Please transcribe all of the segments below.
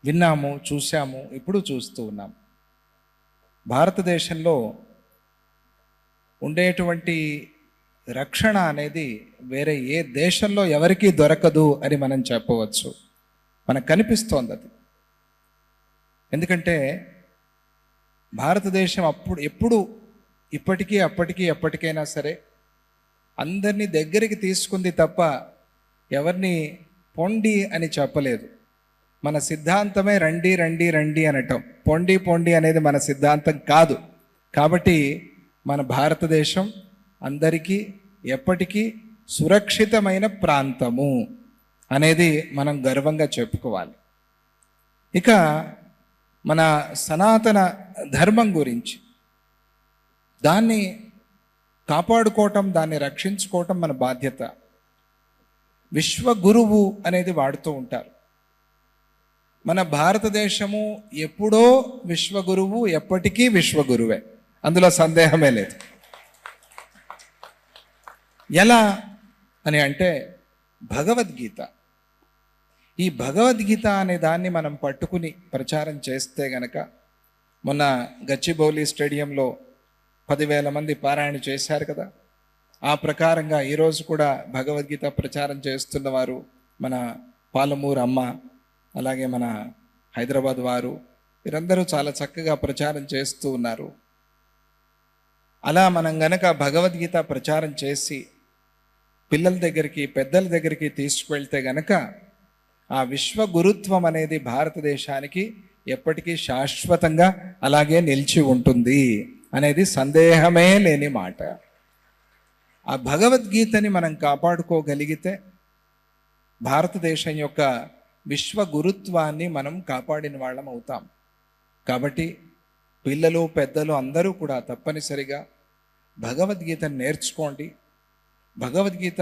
విన్నాము, చూసాము, ఇప్పుడు చూస్తూ ఉన్నాం. భారతదేశంలో ఉండేటువంటి రక్షణ అనేది వేరే ఏ దేశంలో ఎవరికీ దొరకదు అని మనం చెప్పవచ్చు. మనకు కనిపిస్తోంది అది. ఎందుకంటే భారతదేశం ఎప్పుడు ఇప్పటికీ అప్పటికీ ఎప్పటికైనా సరే అందరినీ దగ్గరికి తీసుకుంది తప్ప ఎవరిని పొండి అని చెప్పలేదు. మన సిద్ధాంతమే రండి రండి రండి అనటం. పొండి పొండి అనేది మన సిద్ధాంతం కాదు. కాబట్టి మన భారతదేశం అందరికీ ఎప్పటికీ సురక్షితమైన ప్రాంతము అనేది మనం గర్వంగా చెప్పుకోవాలి. ఇక మన సనాతన ధర్మం గురించి, దాన్ని కాపాడుకోవటం, దాన్ని రక్షించుకోవటం మన బాధ్యత. విశ్వగురువు అనేది వాడుతూ ఉంటారు. మన భారతదేశము ఎప్పుడో విశ్వగురువు, ఎప్పటికీ విశ్వగురువే, అందులో సందేహమే లేదు. ఎలా అని అంటే భగవద్గీత. ఈ భగవద్గీత అనే దాన్ని మనం పట్టుకుని ప్రచారం చేస్తే గనక, మొన్న గచ్చిబౌలి స్టేడియంలో 10,000 మంది పారాయణ చేశారు కదా. ఆ ప్రకారంగా ఈరోజు కూడా భగవద్గీత ప్రచారం చేస్తున్నవారు మన పాలమూరు అమ్మ, అలాగే మన హైదరాబాద్ వారు, వీరందరూ చాలా చక్కగా ప్రచారం చేస్తూ ఉన్నారు. అలా మనం గనక భగవద్గీత ప్రచారం చేసి పిల్లల దగ్గరికి, పెద్దల దగ్గరికి తీసుకువెళ్తే గనక ఆ విశ్వగురుత్వం అనేది భారతదేశానికి ఎప్పటికీ శాశ్వతంగా అలాగే నిలిచి ఉంటుంది అనేది సందేహమే లేని మాట. ఆ భగవద్గీతని మనం కాపాడుకోగలిగితే భారతదేశం యొక్క విశ్వగురుత్వాన్ని మనం కాపాడిన వాళ్ళం అవుతాం. కాబట్టి పిల్లలు, పెద్దలు అందరూ కూడా తప్పనిసరిగా భగవద్గీతను నేర్చుకోండి. భగవద్గీత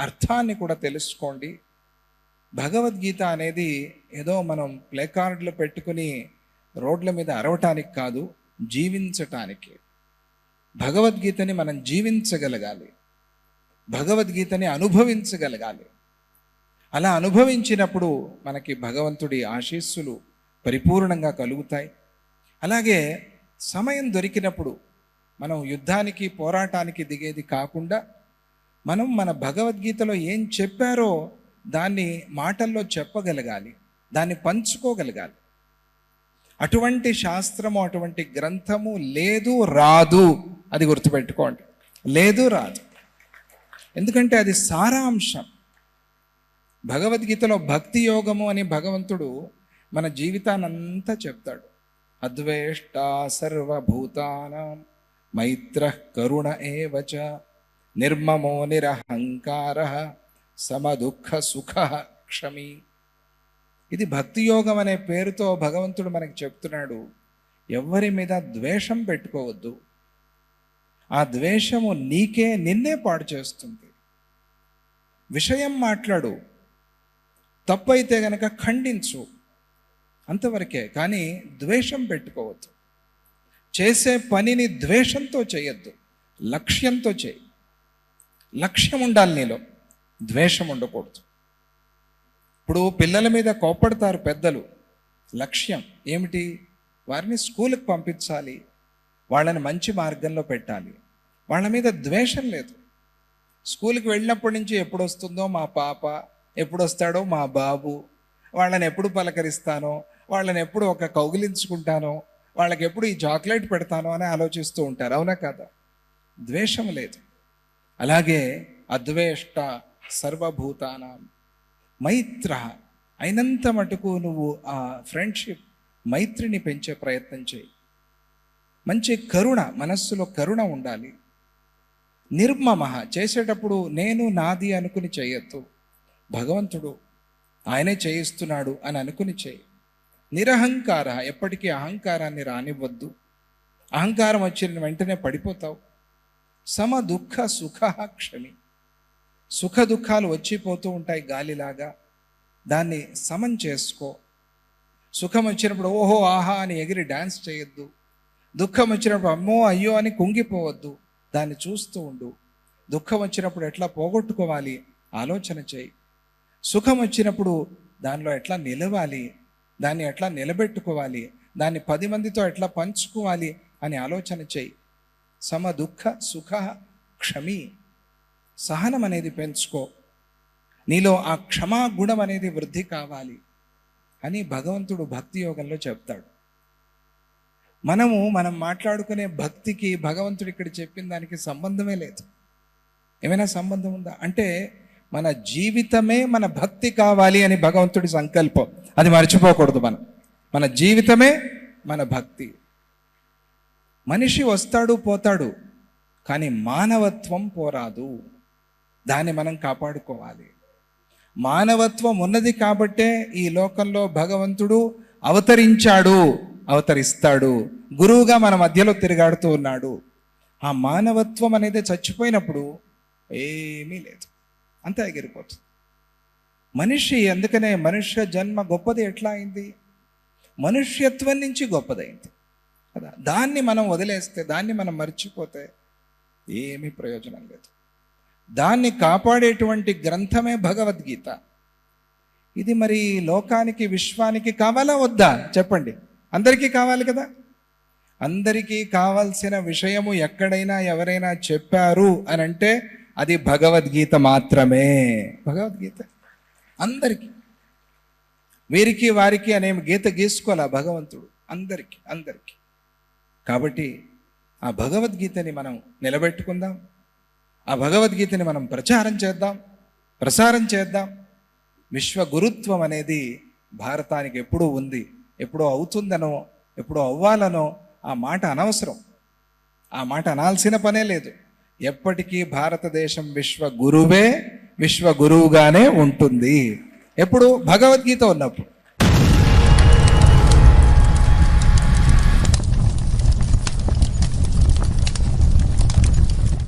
అర్థాన్ని కూడా తెలుసుకోండి. భగవద్గీత అనేది ఏదో మనం ప్లే కార్డులు పెట్టుకుని రోడ్ల మీద అరవటానికి కాదు, జీవించటానికి. భగవద్గీతని మనం జీవించగలగాలి, భగవద్గీతని అనుభవించగలగాలి. అలా అనుభవించినప్పుడు మనకి భగవంతుడి ఆశీస్సులు పరిపూర్ణంగా కలుగుతాయి. అలాగే సమయం దొరికినప్పుడు మనం యుద్ధానికి, పోరాటానికి దిగేది కాకుండా మనం మన భగవద్గీతలో ఏం చెప్పారో దాన్ని మాటల్లో చెప్పగలగాలి, దాన్ని పంచుకోగలగాలి. అటువంటి శాస్త్రము, అటువంటి గ్రంథము లేదు, రాదు. అది గుర్తుపెట్టుకోండి, లేదు, రాదు. ఎందుకంటే అది సారాంశం. భగవద్గీతలో భక్తి యోగము అని భగవంతుడు మన జీవితాన్నంతా చెప్తాడు. అద్వేష్ట సర్వభూతానాం మైత్రః కరుణ ఏవచ నిర్మమో నిరహంకారః సమదుఃఖ సుఖ క్షమి. ఇది భక్తి యోగం అనే పేరుతో భగవంతుడు మనకి చెప్తున్నాడు. ఎవరి మీద ద్వేషం పెట్టుకోవద్దు. ఆ ద్వేషము నిన్నే పాడు చేస్తుంది. విషయం మాట్లాడు, తప్పైతే గనక ఖండించు, అంతవరకే. కానీ ద్వేషం పెట్టుకోవద్దు. చేసే పనిని ద్వేషంతో చేయొద్దు, లక్ష్యంతో చేయి. లక్ష్యం ఉండాలి నీలో, ద్వేషం ఉండకూడదు. ఇప్పుడు పిల్లల మీద కోప్పడతారు పెద్దలు. లక్ష్యం ఏమిటి? వారిని స్కూల్కి పంపించాలి, వాళ్ళని మంచి మార్గంలో పెట్టాలి. వాళ్ళ మీద ద్వేషం లేదు. స్కూల్కి వెళ్ళినప్పటి నుంచి ఎప్పుడు వస్తుందో మా పాప, ఎప్పుడు వస్తాడో మా బాబు, వాళ్ళని ఎప్పుడు పలకరిస్తానో, వాళ్ళని ఎప్పుడు ఒక కౌగిలించుకుంటానో, వాళ్ళకి ఎప్పుడు ఈ చాక్లెట్ పెడతానో అని ఆలోచిస్తూ ఉంటారు. అవునా కాదా? ద్వేషం లేదు. అలాగే అద్వేష్ట సర్వభూతానాం మైత్ర, అయినంత మటుకు నువ్వు ఆ ఫ్రెండ్షిప్, మైత్రిని పెంచే ప్రయత్నం చేయి. మంచి కరుణ, మనస్సులో కరుణ ఉండాలి. నిర్మమ, చేసేటప్పుడు నేను నాది అనుకుని చేయొద్దు. భగవంతుడు ఆయనే చేయిస్తున్నాడు అని అనుకుని చేయి. నిరహంకార, ఎప్పటికీ అహంకారాన్ని రానివ్వద్దు. అహంకారం వచ్చిన వెంటనే పడిపోతావు. సమ దుఃఖ సుఖ క్షమి, సుఖ దుఃఖాలు వచ్చిపోతూ ఉంటాయి గాలిలాగా, దాన్ని సమం చేసుకో. సుఖం వచ్చినప్పుడు ఓహో ఆహా అని ఎగిరి డ్యాన్స్ చేయొద్దు. దుఃఖం వచ్చినప్పుడు అమ్మో అయ్యో అని కుంగిపోవద్దు, దాన్ని చూస్తూ ఉండు. దుఃఖం వచ్చినప్పుడు ఎట్లా పోగొట్టుకోవాలి ఆలోచన చేయి. సుఖం వచ్చినప్పుడు దానిలో ఎట్లా నిలవాలి దాన్ని ఎట్లా నిలబెట్టుకోవాలి, దాన్ని 10 మందితో ఎట్లా పంచుకోవాలి అని ఆలోచన చేయి. సమ దుఃఖ సుఖ క్షమి, సహనం అనేది పెంచుకో, నీలో ఆ క్షమా గుణం అనేది వృద్ధి కావాలి అని భగవంతుడు భక్తి యోగంలో చెప్తాడు. మనం మాట్లాడుకునే భక్తికి భగవంతుడు ఇక్కడ చెప్పిన దానికి సంబంధమే లేదు. ఏమైనా సంబంధం ఉందా అంటే మన జీవితమే మన భక్తి కావాలి అని భగవంతుడి సంకల్పం, అది మర్చిపోకూడదు. మన జీవితమే మన భక్తి. మనిషి వస్తాడు పోతాడు, కానీ మానవత్వం పోరాదు, దాన్ని మనం కాపాడుకోవాలి. మానవత్వం ఉన్నది కాబట్టే ఈ లోకంలో భగవంతుడు అవతరించాడు, అవతరిస్తాడు, గురువుగా మన మధ్యలో తిరుగాడుతూ ఉన్నాడు. ఆ మానవత్వం అనేది చచ్చిపోయినప్పుడు ఏమీ లేదు, అంతా ఎగిరిపోతుంది. మనిషి అందుకనే మనుష్య జన్మ గొప్పది ఎట్లా అయింది, మనుష్యత్వం నుంచి గొప్పదైంది కదా. దాన్ని మనం వదిలేస్తే, దాన్ని మనం మర్చిపోతే ఏమీ ప్రయోజనం లేదు. దాన్ని కాపాడేటువంటి గ్రంథమే భగవద్గీత. ఇది మరి లోకానికి విశ్వానికి కావాలా వద్దా చెప్పండి? అందరికీ కావాలి కదా. అందరికీ కావాల్సిన విషయము ఎక్కడైనా ఎవరైనా చెప్పారు అని అంటే అది భగవద్గీత మాత్రమే. భగవద్గీత అందరికీ, వీరికి వారికి అనే గీత గీసుకోవాలా భగవంతుడు, అందరికీ. కాబట్టి ఆ భగవద్గీతని మనం నిలబెట్టుకుందాం, ఆ భగవద్గీతని మనం ప్రసారం చేద్దాం. విశ్వగురుత్వం అనేది భారతానికి ఎప్పుడూ ఉంది, ఎప్పుడో అవుతుందనో ఎప్పుడో అవ్వాలనో ఆ మాట అనవసరం, ఆ మాట అనాల్సిన పనే లేదు. ఎప్పటికీ భారతదేశం విశ్వగురువుగానే ఉంటుంది, ఎప్పుడు భగవద్గీత ఉన్నప్పుడు.